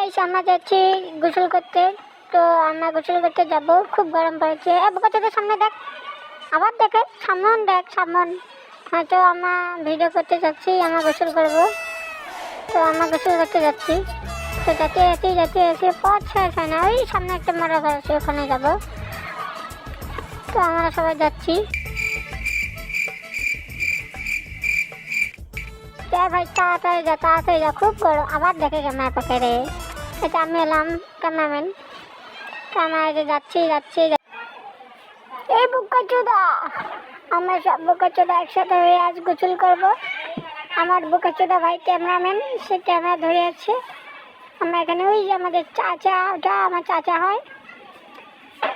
Guys আমরা যাচ্ছি গোসল করতে। তো আমরা গোসল করতে যাব, খুব গরম পড়েছে। বোকাচোদার সামনে দেখ, আবার দেখে সামন দেখ সামন। হয়তো আমরা ভিডিও করতে যাচ্ছি, আমরা গোসল করব। তো আমরা গোসল করতে যাচ্ছি। তো যাতে পথ শেষ হয় না, ওই সামনে একটা মারা ঘর আছে, ওখানে যাব। তো আমরা সবাই যাচ্ছি। ভাই তাড়াতাড়ি যা, খুব গরম। আবার দেখে ক্যামেরা পকেটে। এটা আমি এলাম ক্যামেরাম্যান। ক্যামেরা যাচ্ছি। এই বোকাচোদা, আমরা সব বোকাচোদা একসাথে হয়ে আজ গোসল করব। আমার বোকাচোদা ভাই ক্যামেরাম্যান, সে ক্যামেরা ধরে আছে। আমরা এখানে ওই যে আমাদের চাচা, ওটা আমার চাচা হয়।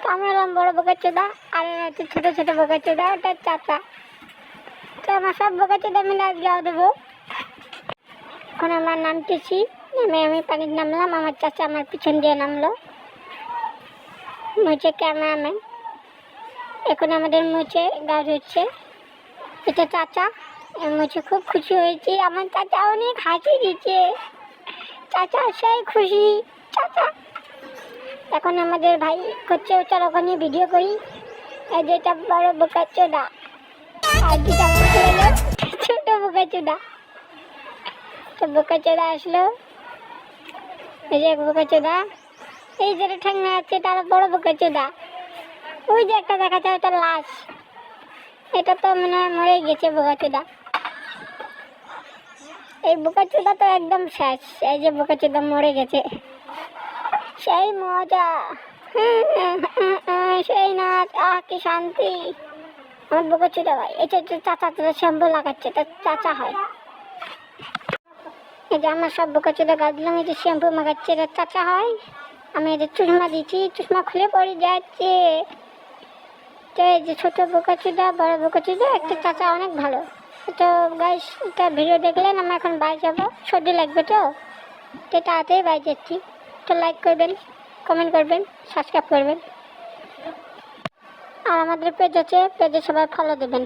তো আমি এলাম বড় বোকাচোদা, আর ছোটো ছোটো বোকাচোদা, ওটা চাচা। তো আমরা সব বোকাচোদা মিলে আজ গাও দেবো। এখন আমরা নামতেছি, নেমে আমি পানিতে নামলাম। আমার চাচা আমার পিছন দিয়ে নামলো, মুছে ক্যামেরাম্যান। এখন আমাদের মুছে গা ধুচ্ছে। এটা চাচা, মুছে খুব খুশি হয়েছি। আমার চাচা অনেক হাসি দিচ্ছে, চাচা সেই খুশি চাচা। এখন আমাদের ভাই করছে, চলো ওখানে ভিডিও করি। এই যেটা বড় বোকাচোদা, আর যেটা হলো ছোট বোকাচোদা। তো বোকাচোদা আসলো, এই যে বোকাচোদা। এই যেটা ঠ্যাংনা আছে তার বড় বোকাচোদা। ওই যে একটা দেখা যায়, ওটা লাশ। এটা তো মনে হয় মরে গেছে বোকাচোদা। এই বোকাচোদা তো একদম শেষ। এই যে বোকাচোদা মরে গেছে। সেই মজা, সেই নাচ, কি শান্তি। আমার বোকাচোদা ভাই, এটা চাচা শ্যাম্পু লাগাচ্ছে, তার চাচা হয়। এই যে আমার সব বোকাচোদা গা দিলাম, এই যে শ্যাম্পু মাখাচ্ছে, এটা চাচা হয়। আমি এদের চশমা দিচ্ছি, চশমা খুলে পড়ে যাচ্ছে। তো এই যে ছোটো বোকাচোদা, বড় বোকাচোদা, একটা চাচা অনেক ভালো। তো গাইস, এটা ভিডিও দেখলেন। আমরা এখন বাড়ি যাবো, সর্দি লাগবে। তো তাড়াতাড়ি বাড়ি যাচ্ছি। তো লাইক করবেন, কমেন্ট করবেন, সাবস্ক্রাইব করবেন। আর আমাদের পেজ আছে, পেজে সবাই ফলো দেবেন।